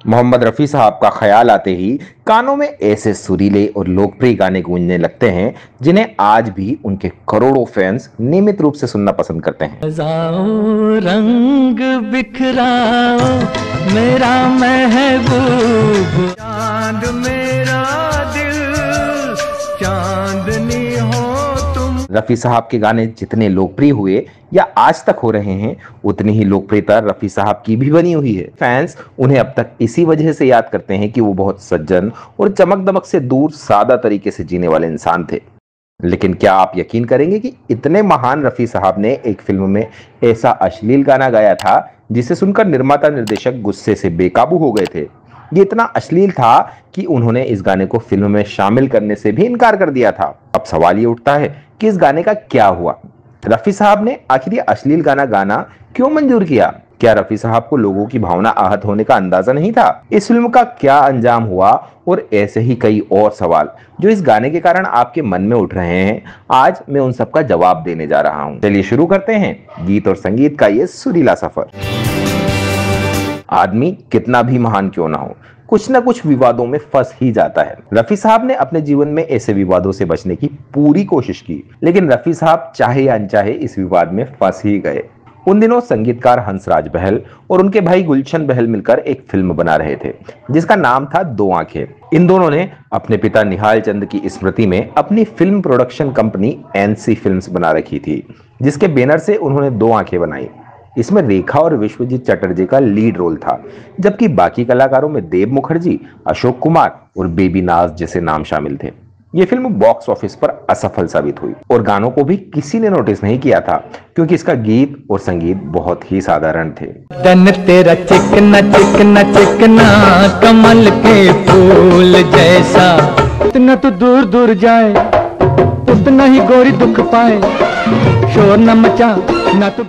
मोहम्मद रफ़ी साहब का ख्याल आते ही कानों में ऐसे सुरीले और लोकप्रिय गाने गूंजने लगते हैं जिन्हें आज भी उनके करोड़ों फैंस नियमित रूप से सुनना पसंद करते हैं। रंग बिखराओ मेरा महबूब, चांद मेरा दिल चांदनी हो तुम। रफ़ी साहब के गाने जितने लोकप्रिय हुए या आज तक हो रहे हैं, उतनी ही लोकप्रियता रफ़ी साहब की भी बनी हुई है। फैंस उन्हें अब तक इसी वजह से याद करते हैं कि वो बहुत सज्जन और चमक दमक से दूर सादा तरीके से जीने वाले इंसान थे। लेकिन क्या आप यकीन करेंगे कि इतने महान रफ़ी साहब ने एक फिल्म में ऐसा अश्लील गाना गाया था जिसे सुनकर निर्माता निर्देशक गुस्से से बेकाबू हो गए थे। ये इतना अश्लील था कि उन्होंने इस गाने को फिल्म में शामिल करने से भी इनकार कर दिया था। अब सवाल ये उठता है कि इस गाने का क्या हुआ? रफ़ी साहब ने आखिर ये अश्लील गाना गाना क्यों मंजूर किया? क्या रफ़ी साहब को लोगों की भावना आहत होने का अंदाजा नहीं था? इस फिल्म का क्या अंजाम हुआ? और ऐसे ही कई और सवाल जो इस गाने के कारण आपके मन में उठ रहे हैं, आज मैं उन सब का जवाब देने जा रहा हूं। चलिए शुरू करते हैं गीत और संगीत का ये सुरीला सफर। आदमी कितना भी महान क्यों ना हो, कुछ ना कुछ विवादों में फंस ही जाता है। रफ़ी साहब ने अपने जीवन में ऐसे विवादों से बचने की पूरी कोशिश की, लेकिन रफ़ी साहब चाहे या अनचाहे इस विवाद में फंस ही गए। उन दिनों संगीतकार हंसराज बहल और उनके भाई गुलशन बहल मिलकर एक फिल्म बना रहे थे जिसका नाम था दो आंखें। इन दोनों ने अपने पिता निहाल चंद की स्मृति में अपनी film production company NC films बना रखी थी, जिसके बैनर से उन्होंने दो आंखें बनाई। इसमें रेखा और विश्वजीत चटर्जी का लीड रोल था, जबकि बाकी कलाकारों में देव मुखर्जी, अशोक कुमार और बेबी नाज जैसे नाम शामिल थे। ये फिल्म बॉक्स ऑफिस पर असफल साबित हुई और गानों को भी किसी ने नोटिस नहीं किया था, क्योंकि इसका गीत और संगीत बहुत ही साधारण थे। तन तेरा चिकना चिकना चिकना कमल के फूल जैसा, उतना तो दूर दूर जाए उतना ही गोरी दुख पाए, शोर न मचा ना तो।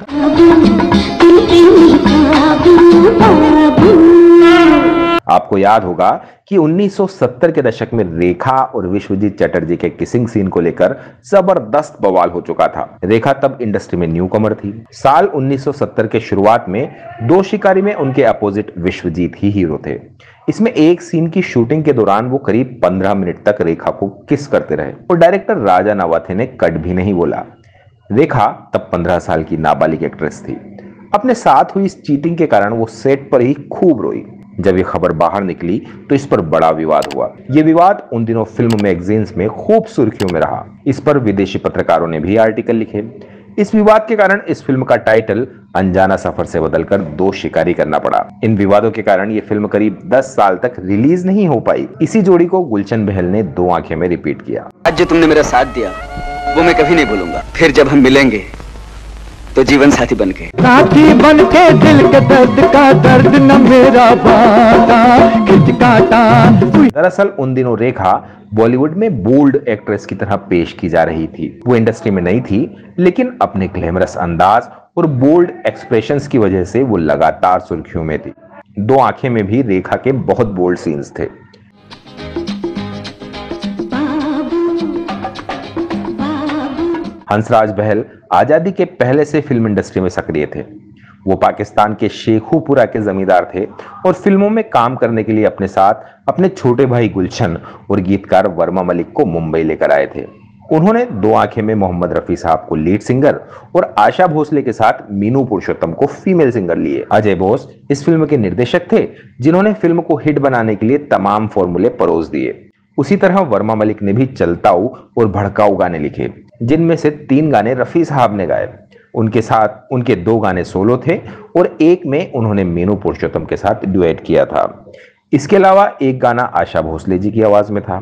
आपको याद होगा कि 1970 के दशक में रेखा और विश्वजीत चटर्जी के किसिंग सीन को लेकर जबरदस्त बवाल हो चुका था। रेखा तब इंडस्ट्री में न्यू कमर थी। साल 1970 के शुरुआत में दो शिकारी में उनके अपोजिट विश्वजीत ही हीरो थे। इसमें एक सीन की शूटिंग के दौरान वो करीब 15 मिनट तक रेखा को किस करते रहे और डायरेक्टर राजा नवाथे ने कट भी नहीं बोला। रेखा तब 15 साल की नाबालिग एक्ट्रेस थी। अपने साथ हुई इस चीटिंग के कारण वो सेट पर ही खूब रोई। जब ये खबर बाहर निकली तो इस पर बड़ा विवाद हुआ। ये विवाद उन दिनों फिल्म मैगजीन्स में खूब सुर्खियों में रहा। इस पर विदेशी पत्रकारों ने भी आर्टिकल लिखे। इस विवाद के कारण इस फिल्म का टाइटल अनजाना सफर से बदलकर दो शिकारी करना पड़ा। इन विवादों के कारण ये फिल्म करीब 10 साल तक रिलीज नहीं हो पाई। इसी जोड़ी को गुलशन बहल ने दो आंखें में रिपीट किया। आज जो तुमने मेरा साथ दिया वो मैं कभी नहीं भूलूंगा। फिर जब हम मिलेंगे तो जीवन साथी बनके, साथी बनके दिल के दर्द का दर्द न मेरा बाटा खिंच काटा। दरअसल उन दिनों रेखा बॉलीवुड में बोल्ड एक्ट्रेस की तरह पेश की जा रही थी। वो इंडस्ट्री में नहीं थी, लेकिन अपने ग्लैमरस अंदाज और बोल्ड एक्सप्रेशंस की वजह से वो लगातार सुर्खियों में थी। दो आंखें में भी रेखा के बहुत बोल्ड सीन्स थे। हंसराज बहल आजादी के पहले से फिल्म इंडस्ट्री में सक्रिय थे। वो पाकिस्तान के शेखुपुरा के जमींदार थे और फिल्मों में काम करने के लिए अपने साथ अपने छोटे भाई गुलशन और गीतकार वर्मा मलिक को मुंबई लेकर आए थे। उन्होंने दो आंखें में मोहम्मद रफी साहब को लीड सिंगर और आशा भोसले के साथ मीनू पुरुषोत्तम को फीमेल सिंगर लिए। अजय बोस इस फिल्म के निर्देशक थे, जिन्होंने फिल्म को हिट बनाने के लिए तमाम फॉर्मूले परोस दिए। उसी तरह वर्मा मलिक ने भी चलताऊ और भड़काऊ गाने लिखे, जिनमें से 3 गाने रफी साहब ने गाए। उनके साथ उनके 2 गाने सोलो थे और एक में उन्होंने मीनू पुरुषोत्तम के साथ ड्यूएट किया था। इसके अलावा एक गाना आशा भोसले जी की आवाज में था।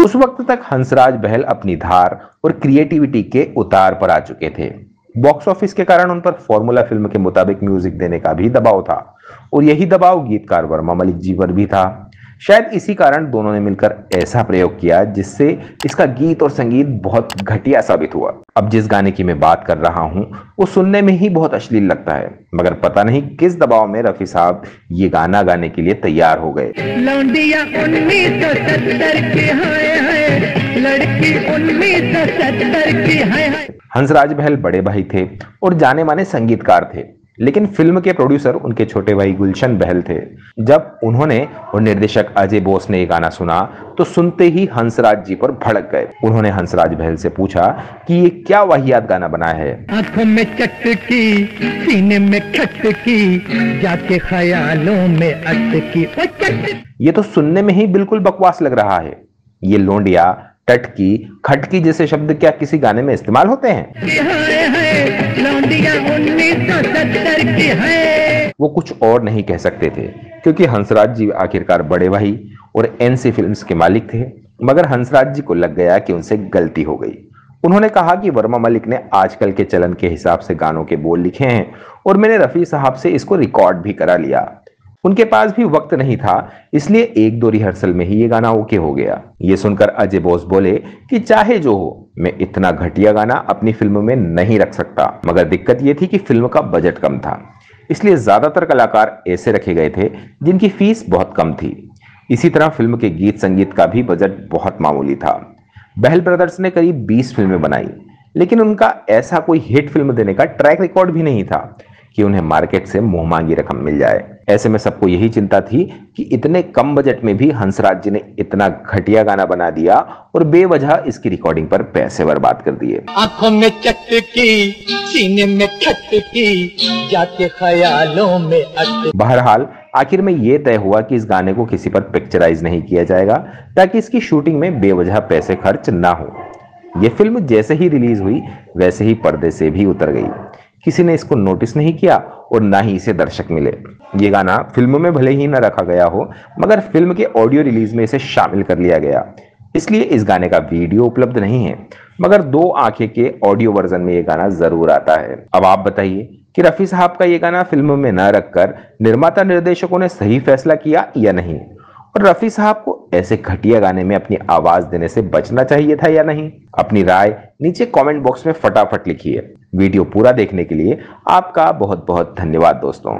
उस वक्त तक हंसराज बहल अपनी धार और क्रिएटिविटी के उतार पर आ चुके थे। बॉक्स ऑफिस के कारण उन पर फॉर्मूला फिल्म के मुताबिक म्यूजिक देने का भी दबाव था और यही दबाव गीतकार वर्मा मलिक जी पर भी था। शायद इसी कारण दोनों ने मिलकर ऐसा प्रयोग किया जिससे इसका गीत और संगीत बहुत घटिया साबित हुआ। अब जिस गाने की मैं बात कर रहा हूं वो सुनने में ही बहुत अश्लील लगता है, मगर पता नहीं किस दबाव में रफी साहब ये गाना गाने के लिए तैयार हो गए। लौंडिया 1970 के हाय हाय है, लड़की 1970 की है। हंसराज बहल बड़े भाई थे और जाने माने संगीतकार थे, लेकिन फिल्म के प्रोड्यूसर उनके छोटे भाई गुलशन बहल थे। जब उन्होंने और निर्देशक अजय बोस ने ये गाना सुना तो सुनते ही हंसराज जी पर भड़क गए। उन्होंने हंसराज बहल से पूछा कि ये क्या वाहियात गाना बनाया है। आंखों में चटकी, सीने में खटकी, जाके ख्यालों में अटकी। ये तो सुनने में ही बिल्कुल बकवास लग रहा है। ये लोंडिया, टटकी, खटकी जैसे शब्द क्या किसी गाने में इस्तेमाल होते हैं? लौंडिया 1970 की है। वो कुछ और नहीं कह सकते थे, क्योंकि हंसराज जी आखिरकार बड़े भाई और एनसी फिल्म्स के मालिक थे। मगर हंसराज जी को लग गया कि उनसे गलती हो गई। उन्होंने कहा कि वर्मा मलिक ने आजकल के चलन के हिसाब से गानों के बोल लिखे हैं और मैंने रफी साहब से इसको रिकॉर्ड भी करा लिया। उनके पास भी वक्त नहीं था, इसलिए 1-2 रिहर्सल में ही ये गाना ओके हो गया। ये सुनकर अजय बोस बोले कि चाहे जो हो, मैं इतना घटिया गाना अपनी फिल्म में नहीं रख सकता। मगर दिक्कत ये थी कि फिल्म का बजट कम था, इसलिए ज्यादातर कलाकार ऐसे रखे गए थे जिनकी फीस बहुत कम थी। इसी तरह फिल्म के गीत संगीत का भी बजट बहुत मामूली था। बहल ब्रदर्स ने करीब 20 फिल्में बनाई, लेकिन उनका ऐसा कोई हिट फिल्म देने का ट्रैक रिकॉर्ड भी नहीं था कि उन्हें मार्केट से मुंह मांगी रकम मिल जाए। ऐसे में सबको यही चिंता थी कि इतने कम बजट में भी हंसराज जी ने इतना घटिया गाना बना दिया और बेवजह इसकी रिकॉर्डिंग पर पैसे बर्बाद कर दिए। आंखों में चटकी, सीने में खटकी, जाके ख्यालों में अटकी। बहरहाल आखिर में यह तय हुआ कि इस गाने को किसी पर पिक्चराइज नहीं किया जाएगा, ताकि इसकी शूटिंग में बेवजह पैसे खर्च ना हो। यह फिल्म जैसे ही रिलीज हुई वैसे ही पर्दे से भी उतर गई। किसी ने इसको नोटिस नहीं किया और ना ही इसे दर्शक मिले। ये गाना फिल्म में भले ही न रखा गया हो, मगर फिल्म के ऑडियो रिलीज में इसे शामिल कर लिया गया, इसलिए इस गाने का वीडियो उपलब्ध नहीं है। मगर 2 आंखें के ऑडियो वर्जन में ये गाना जरूर आता है। अब आप बताइए कि रफी साहब का ये गाना फिल्म में न रखकर निर्माता निर्देशकों ने सही फैसला किया या नहीं, और रफी साहब को ऐसे घटिया गाने में अपनी आवाज देने से बचना चाहिए था या नहीं? अपनी राय नीचे कमेंट बॉक्स में फटाफट लिखिए। वीडियो पूरा देखने के लिए आपका बहुत बहुत धन्यवाद दोस्तों।